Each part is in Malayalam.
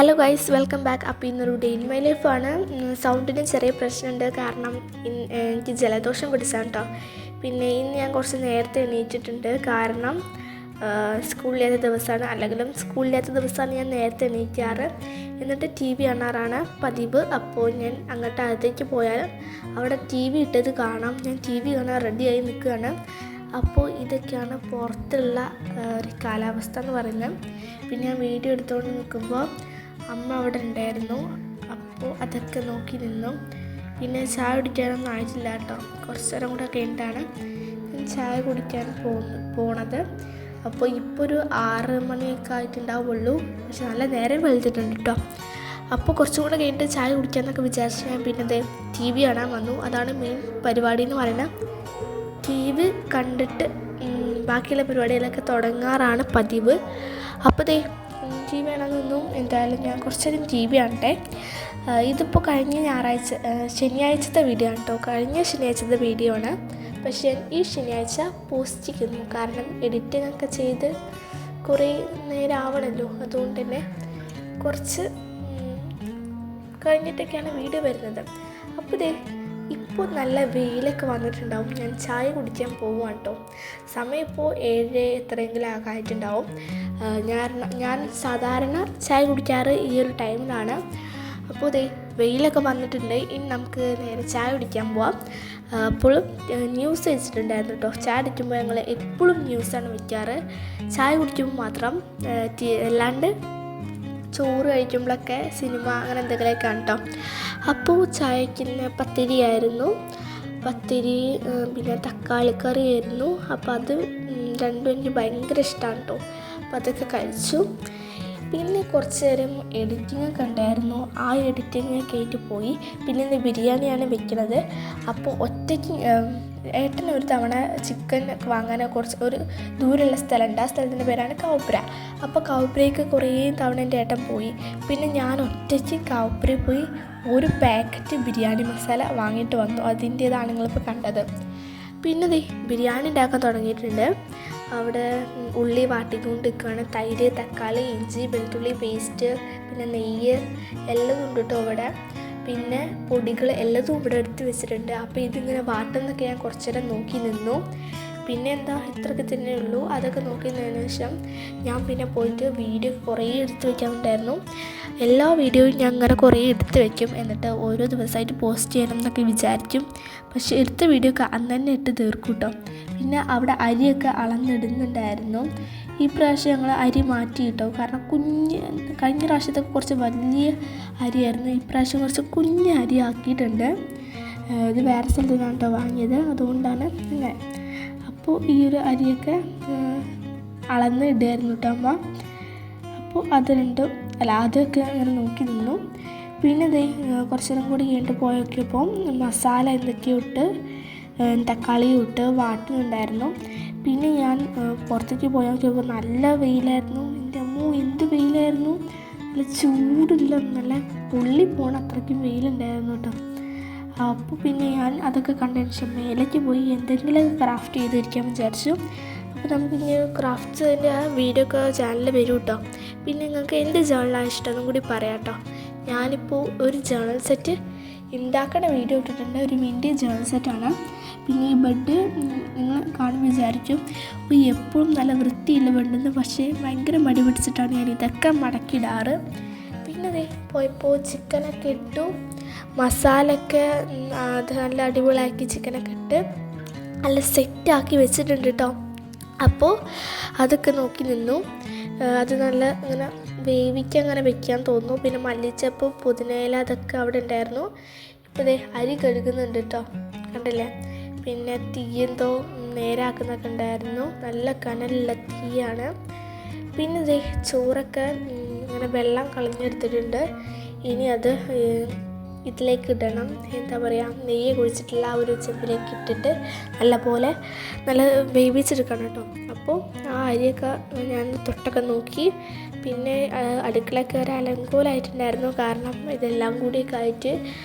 Hello guys, welcome back. അപ്പോൾ ഇന്നൊരു ഡേ ഇൻ മൈ ലൈഫാണ്. സൗണ്ടിന് ചെറിയ പ്രശ്നമുണ്ട്, കാരണം എനിക്ക് ജലദോഷം പിടിച്ചാണ് കേട്ടോ. പിന്നെ ഇന്ന് ഞാൻ കുറച്ച് നേരത്തെ എണീറ്റിട്ടുണ്ട്, കാരണം സ്കൂളില്ലാത്ത ദിവസമാണ്. അല്ലെങ്കിലും സ്കൂളില്ലാത്ത ദിവസമാണ് ഞാൻ നേരത്തെ എണീക്കാറ്. എന്നിട്ട് ടി വി കാണാറാണ് പതിവ്. അപ്പോൾ ഞാൻ അങ്ങോട്ട് അകത്തേക്ക് പോയാൽ അവിടെ ടി വി ഇട്ടത് കാണാം. ഞാൻ ടി വി കാണാൻ റെഡിയായി നിൽക്കുകയാണ്. അപ്പോൾ ഇതൊക്കെയാണ് പുറത്തുള്ള ഒരു കാലാവസ്ഥ എന്ന് പറയുന്നത്. പിന്നെ ഞാൻ വീഡിയോ എടുത്തുകൊണ്ട് നിൽക്കുമ്പോൾ അമ്മ അവിടെ ഉണ്ടായിരുന്നു. അപ്പോൾ അതൊക്കെ നോക്കി നിന്നു. പിന്നെ ചായ കുടിക്കാനൊന്നും ആയിട്ടില്ല കേട്ടോ. കുറച്ച് നേരം കൂടെ കഴിഞ്ഞിട്ടാണ് ഞാൻ ചായ കുടിക്കാൻ പോണത്. അപ്പോൾ ഇപ്പോൾ ഒരു 6 മണിയൊക്കെ ആയിട്ടുണ്ടാവുള്ളൂ. പക്ഷെ നല്ല നേരം വെളുത്തിട്ടുണ്ട് കേട്ടോ. അപ്പോൾ കുറച്ചും കൂടെ കഴിഞ്ഞിട്ട് ചായ കുടിക്കാമെന്നൊക്കെ വിചാരിച്ച് ഞാൻ പിന്നെ ടി വി കാണാൻ വന്നു. അതാണ് മെയിൻ പരിപാടി എന്ന് പറയുന്നത്. ടി വി കണ്ടിട്ട് ബാക്കിയുള്ള പരിപാടികളൊക്കെ തുടങ്ങാറാണ് പതിവ്. അപ്പോൾ ടി വി കാണാൻ നിന്നും. എന്തായാലും ഞാൻ കുറച്ചധികം ടി വി കാണട്ടെ. ഇതിപ്പോൾ കഴിഞ്ഞ ശനിയാഴ്ചത്തെ വീഡിയോ ആണ് കേട്ടോ. കഴിഞ്ഞ ശനിയാഴ്ചത്തെ വീഡിയോ ആണ്. പക്ഷേ ഈ ശനിയാഴ്ച പോസ്റ്റ് ചെയ്യുന്നു, കാരണം എഡിറ്റിംഗ് ഒക്കെ ചെയ്ത് കുറേ നേരം ആവണമല്ലോ. അതുകൊണ്ട് തന്നെ കുറച്ച് കഴിഞ്ഞിട്ടൊക്കെയാണ് വീഡിയോ വരുന്നത്. അപ്പോൾ ഇപ്പോൾ നല്ല വെയിലൊക്കെ വന്നിട്ടുണ്ടാവും. ഞാൻ ചായ കുടിക്കാൻ പോവുകയാണ് കേട്ടോ. സമയം ഇപ്പോൾ 7 എത്രയെങ്കിലും ആയിട്ടുണ്ടാവും. ഞാൻ സാധാരണ ചായ കുടിക്കാറ് ഈ ഒരു ടൈമിലാണ്. അപ്പോൾ വെയിലൊക്കെ വന്നിട്ടുണ്ട്. ഇനി നമുക്ക് നേരെ ചായ കുടിക്കാൻ പോവാം. അപ്പോഴും ന്യൂസ് വെച്ചിട്ടുണ്ടായിരുന്നു കേട്ടോ. ചായ കുടിക്കുമ്പോൾ ഞങ്ങൾ എപ്പോഴും ന്യൂസാണ് വയ്ക്കാറ്, ചായ കുടിക്കുമ്പോൾ മാത്രം. അല്ലാണ്ട് ചോറ് കഴിക്കുമ്പോഴൊക്കെ സിനിമ അങ്ങനെ എന്തെങ്കിലുമൊക്കെയാണ് കേട്ടോ. അപ്പോൾ ചായക്ക് പത്തിരിയായിരുന്നു. പത്തിരി പിന്നെ തക്കാളിക്കറി ആയിരുന്നു. അപ്പോൾ അത് രണ്ടും എനിക്ക് ഭയങ്കര ഇഷ്ടമാണ് കേട്ടോ. അപ്പോൾ അതൊക്കെ കഴിച്ചു. പിന്നെ കുറച്ച് നേരം എഡിറ്റിങ്ങൊക്കെ ഉണ്ടായിരുന്നു. ആ എഡിറ്റിങ് കേട്ട് പോയി. പിന്നെ ഇന്ന് ബിരിയാണിയാണ് വെക്കുന്നത്. അപ്പോൾ ഒറ്റയ്ക്ക് ഏട്ടന് ഒരു തവണ ചിക്കൻ വാങ്ങാൻ ഒരു ദൂരമുള്ള സ്ഥലമുണ്ട്. ആ സ്ഥലത്തിൻ്റെ പേരാണ് കൗപ്ര. അപ്പോൾ കൗപ്രയ്ക്ക് കുറേ തവണ എൻ്റെ ഏട്ടൻ പോയി. പിന്നെ ഞാൻ ഒറ്റയ്ക്ക് കൗപ്രയിൽ പോയി ഒരു പാക്കറ്റ് ബിരിയാണി മസാല വാങ്ങിയിട്ട് വന്നു. അതിൻ്റേതാണ് നിങ്ങളിപ്പോൾ കണ്ടത്. പിന്നെ ബിരിയാണി ഉണ്ടാക്കാൻ തുടങ്ങിയിട്ടുണ്ട്. അവിടെ ഉള്ളി വാട്ടിക്കൊണ്ട് നിൽക്കുകയാണ്. തൈര്, തക്കാളി, ഇഞ്ചി, വെളുത്തുള്ളി പേസ്റ്റ്, പിന്നെ നെയ്യ് എല്ലാം ഉണ്ട് കേട്ടോ ഇവിടെ. പിന്നെ പൊടികൾ എല്ലതും ഇവിടെ എടുത്ത് വെച്ചിട്ടുണ്ട്. അപ്പോൾ ഇതിങ്ങനെ വാട്ടുന്നൊക്കെ ഞാൻ കുറച്ച് നേരം നോക്കി നിന്നു. പിന്നെ ഇത്രയൊക്കെ തന്നെ ഉള്ളൂ. അതൊക്കെ നോക്കി നിന്നതിന് ശേഷം ഞാൻ പിന്നെ പോയിട്ട് വീഡിയോ കുറേ എടുത്ത് വയ്ക്കാനുണ്ടായിരുന്നു. എല്ലാ വീഡിയോയും ഞാൻ അങ്ങനെ കുറേ എടുത്ത് വയ്ക്കും. എന്നിട്ട് ഓരോ ദിവസമായിട്ട് പോസ്റ്റ് ചെയ്യണം എന്നൊക്കെ വിചാരിക്കും. പക്ഷേ എടുത്ത വീഡിയോ ഒക്കെ അന്ന് തന്നെ ഇട്ട് തീർക്കും കേട്ടോ. പിന്നെ അവിടെ അരിയൊക്കെ അളന്നിടുന്നുണ്ടായിരുന്നു. ഈ പ്രാവശ്യം ഞങ്ങൾ അരി മാറ്റി കിട്ടോ, കാരണം കഴിഞ്ഞ പ്രാവശ്യത്തൊക്കെ കുറച്ച് വലിയ അരിയായിരുന്നു. ഈ പ്രാവശ്യം കുറച്ച് കുഞ്ഞ് അരി ആക്കിയിട്ടുണ്ട്. ഇത് വേറെ സ്ഥലത്ത് നിന്നാണ് കേട്ടോ വാങ്ങിയത്, അതുകൊണ്ടാണ് ഇങ്ങനെ. അപ്പോൾ ഈ ഒരു അരിയൊക്കെ അളന്ന് ഇടുമായിരുന്നു കേട്ടോ അമ്മ. അപ്പോൾ അത് രണ്ടും അതൊക്കെ അങ്ങനെ നോക്കി നിന്നു. പിന്നെ കുറച്ച് നേരം കൂടി കഴിഞ്ഞിട്ട് പോയൊക്കെയപ്പോൾ മസാല എന്തൊക്കെയോ ഇട്ട് തക്കാളിയും ഇട്ട് വാട്ടുന്നുണ്ടായിരുന്നു. പിന്നെ ഞാൻ പുറത്തേക്ക് പോയി നോക്കിയപ്പോൾ നല്ല വെയിലായിരുന്നു. എൻ്റെ അമ്മോ, എന്ത് വെയിലായിരുന്നു! നല്ല ചൂടില്ല, നല്ല പൊള്ളി പോണ അത്രയ്ക്കും വെയിലുണ്ടായിരുന്നു കേട്ടോ. അപ്പോൾ പിന്നെ ഞാൻ അതൊക്കെ കണ്ടതിന് ശേഷം മേലേക്ക് പോയി എന്തെങ്കിലും ക്രാഫ്റ്റ് ചെയ്തിരിക്കാൻ വിചാരിച്ചു. അപ്പോൾ നമുക്കിനി ക്രാഫ്റ്റ്സിൻ്റെ വീഡിയോ ഒക്കെ ചാനലിൽ വരും കേട്ടോ. പിന്നെ നിങ്ങൾക്ക് എന്ത് ജേണലാണ് ഇഷ്ടമെന്നും കൂടി പറയാം കേട്ടോ. ഞാനിപ്പോൾ ഒരു ജേണൽ സെറ്റ് ഉണ്ടാക്കണ വീഡിയോ ഇട്ടിട്ടുണ്ട്. ഒരു വിൻറ്റേജ് ജേണൽ സെറ്റാണ്. പിന്നെ ഈ ബെഡ് നിങ്ങൾ കാണുമ്പോൾ വിചാരിക്കും എപ്പോഴും നല്ല വൃത്തിയില്ല ബെഡെന്ന്. പക്ഷേ ഭയങ്കര മടി പിടിച്ചിട്ടാണ് ഞാൻ ഇതൊക്കെ മടക്കിയിടാറ്. പിന്നെ പോയപ്പോൾ ചിക്കനൊക്കെ ഇട്ടു, മസാലയൊക്കെ അത് നല്ല അടിപൊളിയാക്കി ചിക്കനൊക്കെ ഇട്ട് നല്ല സെറ്റാക്കി വെച്ചിട്ടുണ്ട് കേട്ടോ. അപ്പോൾ അതൊക്കെ നോക്കി നിന്നു. അത് നല്ല ഇങ്ങനെ വേവിക്കങ്ങനെ വെക്കാൻ തോന്നുന്നു. പിന്നെ മല്ലിച്ചപ്പ്, പുതിനയില അതൊക്കെ അവിടെ ഉണ്ടായിരുന്നു. ഇപ്പോൾ അരി കഴുകുന്നുണ്ട് കേട്ടോ, കണ്ടില്ലേ. പിന്നെ തീയെന്തോ നേരാക്കുന്നൊക്കെ ഉണ്ടായിരുന്നു. നല്ല കനലുള്ള തീയാണ്. പിന്നെ ചോറൊക്കെ ഇങ്ങനെ വെള്ളം കളഞ്ഞെടുത്തിട്ടുണ്ട്. ഇനി അത് ഇതിലേക്ക് ഇടണം. നെയ്യ് കുഴിച്ചിട്ടുള്ള ആ ഒരു ചെമ്പിലേക്ക് ഇട്ടിട്ട് നല്ല വേവിച്ചെടുക്കണം കേട്ടോ. അപ്പോൾ ആ അരിയൊക്കെ ഞാൻ തൊട്ടൊക്കെ നോക്കി. പിന്നെ അടുക്കളയൊക്കെ ഒരു അലങ്കോലമായിട്ടുണ്ടായിരുന്നു, കാരണം ഇതെല്ലാം കൂടിയൊക്കെ ആയിട്ട്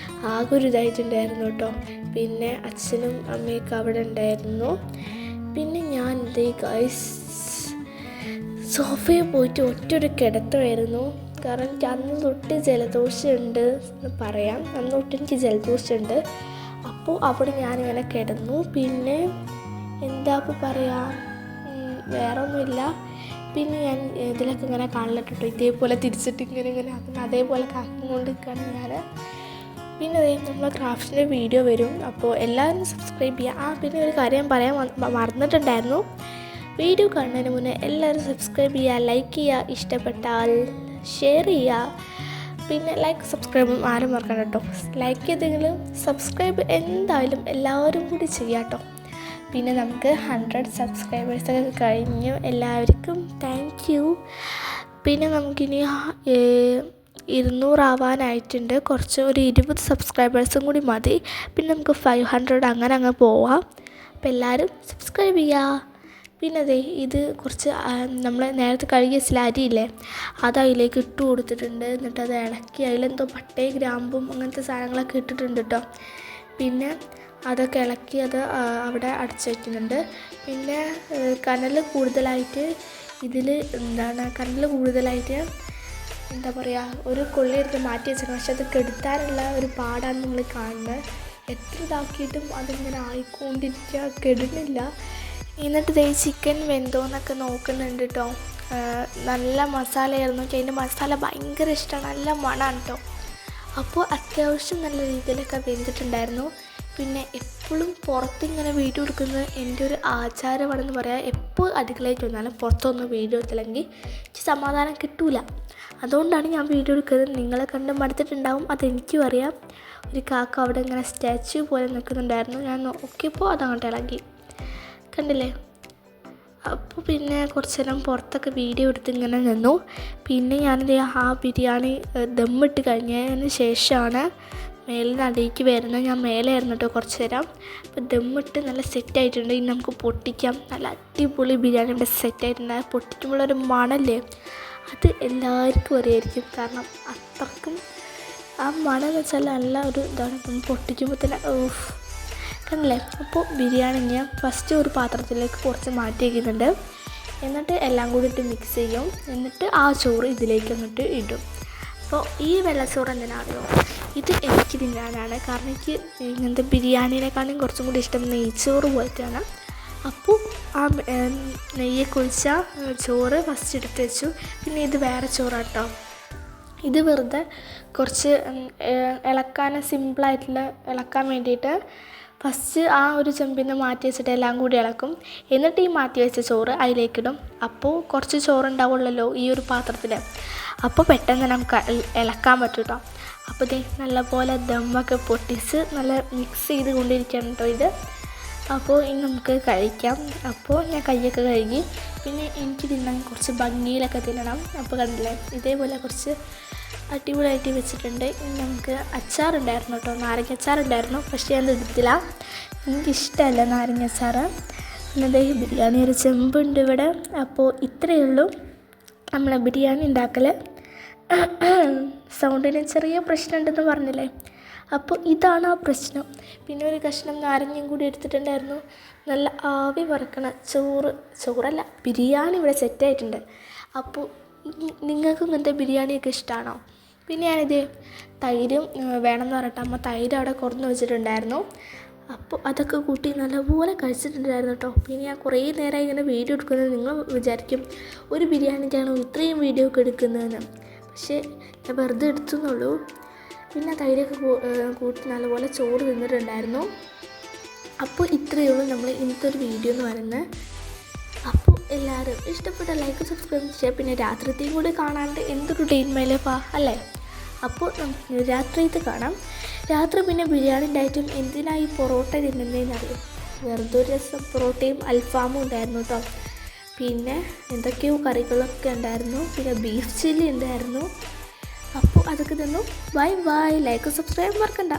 ആകെ ഒരു ഇതായിട്ടുണ്ടായിരുന്നു കേട്ടോ. പിന്നെ അച്ഛനും അമ്മയൊക്കെ അവിടെ ഉണ്ടായിരുന്നു. പിന്നെ ഞാൻ ഗൈസ് സോഫയിൽ പോയിട്ട് ഒറ്റൊരു കിടത്തമായിരുന്നു. കാരണം എനിക്ക് അന്ന് തൊട്ട് ജലദോഷമുണ്ട് എന്ന് പറയാം. അന്ന് തൊട്ട് എനിക്ക് ജലദോഷമുണ്ട്. അപ്പോൾ അവിടെ ഞാനിങ്ങനെ കിടന്നു. പിന്നെ എന്താ ഇപ്പോൾ പറയുക, വേറെ ഒന്നുമില്ല. പിന്നെ ഞാൻ ഇതിലൊക്കെ ഇങ്ങനെ കാണലിട്ടോ, ഇതേപോലെ തിരിച്ചിട്ട് ഇങ്ങനെ അതേപോലെ കാക്കിക്കൊണ്ട് നിൽക്കുകയാണ് ഞാൻ. പിന്നെ നമ്മളെ ക്രാഫ്റ്റിൻ്റെ വീഡിയോ വരും, അപ്പോൾ എല്ലാവരും സബ്സ്ക്രൈബ് ചെയ്യുക. പിന്നെ ഒരു കാര്യം പറയാൻ മറന്നിട്ടുണ്ടായിരുന്നു. വീഡിയോ കാണുന്നതിന് മുന്നേ എല്ലാവരും സബ്സ്ക്രൈബ് ചെയ്യുക, ലൈക്ക് ചെയ്യുക, ഇഷ്ടപ്പെട്ടാൽ ഷെയർ ചെയ്യുക. പിന്നെ ലൈക്ക് സബ്സ്ക്രൈബും ആരും മറക്കണം കേട്ടോ. ലൈക്ക് ചെയ്തെങ്കിലും സബ്സ്ക്രൈബ് എന്തായാലും എല്ലാവരും കൂടി ചെയ്യാം കേട്ടോ. പിന്നെ നമുക്ക് 100 സബ്സ്ക്രൈബേഴ്സൊക്കെ കഴിഞ്ഞു. എല്ലാവർക്കും താങ്ക് യു. പിന്നെ നമുക്കിനി 200 ആവാനായിട്ടുണ്ട്. ഒരു 20 സബ്സ്ക്രൈബേഴ്സും കൂടി മതി. പിന്നെ നമുക്ക് 500 അങ്ങനെ പോവാം. അപ്പോൾ എല്ലാവരും സബ്സ്ക്രൈബ് ചെയ്യുക. പിന്നെ ഇത് കുറച്ച് നമ്മൾ നേരത്തെ കഴുകിയ അരിയില്ലേ, അത് അതിലേക്ക് ഇട്ട് കൊടുത്തിട്ടുണ്ട്. എന്നിട്ട് അത് ഇളക്കി അതിലെന്തോ പട്ടയും ഗ്രാമ്പും അങ്ങനത്തെ സാധനങ്ങളൊക്കെ ഇട്ടിട്ടുണ്ട് കേട്ടോ. പിന്നെ അതൊക്കെ ഇളക്കി അത് അവിടെ അടച്ചു വയ്ക്കുന്നുണ്ട്. പിന്നെ കനൽ കൂടുതലായിട്ട് എന്താ പറയുക, ഒരു കൊള്ളി എടുത്ത് മാറ്റി വെച്ചിട്ടുണ്ട്. പക്ഷെ അത് കെടുത്താനുള്ള ഒരു പാടാണ് നമ്മൾ കാണുന്നത്. എത്ര ഇതാക്കിയിട്ടും അതിങ്ങനെ ആയിക്കൊണ്ടിരിക്കുക, കെടുന്നില്ല. എന്നിട്ട് ചിക്കൻ വെന്തോന്നൊക്കെ നോക്കുന്നുണ്ട് കേട്ടോ. നല്ല മസാലയായിരുന്നു. അതിൻ്റെ മസാല ഭയങ്കര ഇഷ്ടമാണ്, നല്ല മണമാണ് കേട്ടോ. അപ്പോൾ അത്യാവശ്യം നല്ല രീതിയിലൊക്കെ വെന്തിട്ടുണ്ടായിരുന്നു. പിന്നെ എപ്പോഴും പുറത്തിങ്ങനെ വീഡിയോ എടുക്കുന്നത് എൻ്റെ ഒരു ആചാരമാണെന്ന് പറയാം. എപ്പോൾ അടുക്കളയിൽ വന്നാലും പുറത്തൊന്നും വീഡിയോ എടുത്തില്ലെങ്കിൽ എനിക്ക് സമാധാനം കിട്ടില്ല. അതുകൊണ്ടാണ് ഞാൻ വീഡിയോ എടുക്കുന്നത്. നിങ്ങളെ കണ്ട് മടുത്തിട്ടുണ്ടാവും, അതെനിക്കും അറിയാം. ഒരു കാക്ക അവിടെ ഇങ്ങനെ സ്റ്റാച്യു പോലെ നിൽക്കുന്നുണ്ടായിരുന്നു. ഞാൻ നോക്കിയപ്പോൾ അതങ്ങോട്ട് ഇളകി, കണ്ടില്ലേ. അപ്പോൾ പിന്നെ കുറച്ച് നേരം പുറത്തൊക്കെ വീഡിയോ എടുത്ത് ഇങ്ങനെ നിന്നു. പിന്നെ ഞാനിത് ആ ബിരിയാണി ദമ്മിട്ട് കഴിഞ്ഞതിന് ശേഷമാണ് മേലിൽ നിന്ന് അടിയിലേക്ക് വരുന്നത്. ഞാൻ മേലെയായിരുന്നു കേട്ടോ കുറച്ച് നേരം. അപ്പോൾ ദമ്മിട്ട് നല്ല സെറ്റായിട്ടുണ്ട്. ഇനി നമുക്ക് പൊട്ടിക്കാം. നല്ല അടിപൊളി ബിരിയാണി ഇവിടെ സെറ്റായിട്ടുണ്ട്. പൊട്ടിക്കുമ്പോഴൊരു മണല്ലേ, അത് എല്ലാവർക്കും അറിയായിരിക്കും. കാരണം അത്രക്കും ആ മണം എന്ന് വെച്ചാൽ നല്ല ഒരു ഇതാണ്. പൊട്ടിക്കുമ്പോൾ തന്നെ കണ്ടില്ലേ. അപ്പോൾ ബിരിയാണി ഞാൻ ഫസ്റ്റ് ഒരു പാത്രത്തിലേക്ക് കുറച്ച് മാറ്റി വയ്ക്കുന്നുണ്ട്. എന്നിട്ട് എല്ലാം കൂടി ഇട്ട് മിക്സ് ചെയ്യും. എന്നിട്ട് ആ ചോറ് ഇതിലേക്ക് എന്നിട്ട് ഇടും. അപ്പോൾ ഈ വെള്ളച്ചോറ് എന്തിനാണെന്നോ, ഇത് എനിക്ക് തിന്നാനാണ്. കാരണം എനിക്ക് ഇങ്ങനത്തെ ബിരിയാണീനെക്കാളും കുറച്ചും കൂടി ഇഷ്ടം നെയ്ച്ചോറ് പോലത്തെയാണ്. അപ്പോൾ ആ നെയ്യെ കുഴിച്ച ചോറ് ഫസ്റ്റ് എടുത്ത് വെച്ചു. പിന്നെ ഇത് വേറെ ചോറാട്ടോ. ഇത് വെറുതെ കുറച്ച് ഇളക്കാൻ വേണ്ടിയിട്ട് ഫസ്റ്റ് ആ ഒരു ചെമ്പിന്ന് മാറ്റി വെച്ചിട്ട് എല്ലാം കൂടി ഇളക്കും. എന്നിട്ട് ഈ മാറ്റി വെച്ച ചോറ് അതിലേക്കിടും. അപ്പോൾ കുറച്ച് ചോറുണ്ടാവുള്ളല്ലോ ഈ ഒരു പാത്രത്തിൽ. അപ്പോൾ പെട്ടെന്ന് നമുക്ക് ഇളക്കാൻ പറ്റും കേട്ടോ. അപ്പോൾ നല്ലപോലെ ദമ്മൊക്കെ പൊട്ടിച്ച് നല്ല മിക്സ് ചെയ്ത് കൊണ്ടിരിക്കുകയാണ് കേട്ടോ ഇത്. അപ്പോൾ ഇനി നമുക്ക് കഴിക്കാം. അപ്പോൾ ഞാൻ കൈയൊക്കെ കഴുകി. പിന്നെ എനിക്ക് തിന്നാൻ കുറച്ച് ഭംഗിയിലൊക്കെ തിന്നണം. അപ്പോൾ കണ്ടില്ലേ, ഇതേപോലെ കുറച്ച് അടിപൊളിയായിട്ട് വെച്ചിട്ടുണ്ട്. ഇനി നമുക്ക് അച്ചാറുണ്ടായിരുന്നു കേട്ടോ, നാരങ്ങ അച്ചാറുണ്ടായിരുന്നു. പക്ഷേ ഞാൻ എടുത്തില്ല, എനിക്കിഷ്ടമല്ല നാരങ്ങ അച്ചാർ. പിന്നെ ബിരിയാണി ഒരു ചെമ്പുണ്ട് ഇവിടെ. അപ്പോൾ ഇത്രയേ ഉള്ളൂ നമ്മളെ ബിരിയാണി ഉണ്ടാക്കൽ. സൗണ്ടിന് ചെറിയ പ്രശ്നമുണ്ടെന്ന് പറഞ്ഞില്ലേ, അപ്പോൾ ഇതാണ് ആ പ്രശ്നം. പിന്നെ ഒരു കഷ്ണം നാരങ്ങയും കൂടി എടുത്തിട്ടുണ്ടായിരുന്നു. നല്ല ആവി വറക്കണ ചോറല്ല ബിരിയാണി ഇവിടെ സെറ്റായിട്ടുണ്ട്. അപ്പോൾ നിങ്ങൾക്കും ഇങ്ങനത്തെ ബിരിയാണിയൊക്കെ ഇഷ്ടമാണോ? പിന്നെ ഞാനിത് തൈരും വേണമെന്ന് പറഞ്ഞിട്ട് അമ്മ തൈര് അവിടെ കുറഞ്ഞു വെച്ചിട്ടുണ്ടായിരുന്നു. അപ്പോൾ അതൊക്കെ കൂട്ടി നല്ലപോലെ കഴിച്ചിട്ടുണ്ടായിരുന്നു കേട്ടോ. പിന്നെ ഞാൻ കുറേ നേരമായി ഇങ്ങനെ വീഡിയോ എടുക്കുന്നത്. നിങ്ങൾ വിചാരിക്കും ഒരു ബിരിയാണിക്കാണോ ഇത്രയും വീഡിയോ ഒക്കെ എടുക്കുന്നതെന്ന്. പക്ഷേ ഞാൻ വെറുതെ എടുത്തുന്നുള്ളൂ. പിന്നെ തൈരൊക്കെ കൂട്ടി നല്ലപോലെ ചോറ് തിന്നിട്ടുണ്ടായിരുന്നു. അപ്പോൾ ഇത്രയേ ഉള്ളൂ നമ്മൾ ഇന്നത്തെ ഒരു വീഡിയോ എന്ന് പറയുന്നത്. അപ്പോൾ എല്ലാവരും ഇഷ്ടപ്പെട്ട ലൈക്ക് സബ്സ്ക്രൈബ് ചെയ്യുക. പിന്നെ രാത്രിത്തെയും കൂടി കാണാണ്ട് എന്തൊരു ഡേ ഇൻ മൈ ലൈഫ് അല്ലേ. അപ്പോൾ നമുക്ക് രാത്രിയത്തെ കാണാം. രാത്രി പിന്നെ ബിരിയാണി ഉണ്ടായിട്ടും എന്തിനായി പൊറോട്ട തിന്നുന്നതെന്നറിയും. വെറുതെ ഒരു രസം പൊറോട്ടയും അൽഫാമും ഉണ്ടായിരുന്നു കേട്ടോ. പിന്നെ എന്തൊക്കെയോ കറികളൊക്കെ ഉണ്ടായിരുന്നു. പിന്നെ ബീഫ് ചില്ലി ഉണ്ടായിരുന്നു. അപ്പോൾ അതൊക്കെ തന്നു. Bye bye. ലൈക്ക് സബ്സ്ക്രൈബ് മറക്കണ്ട.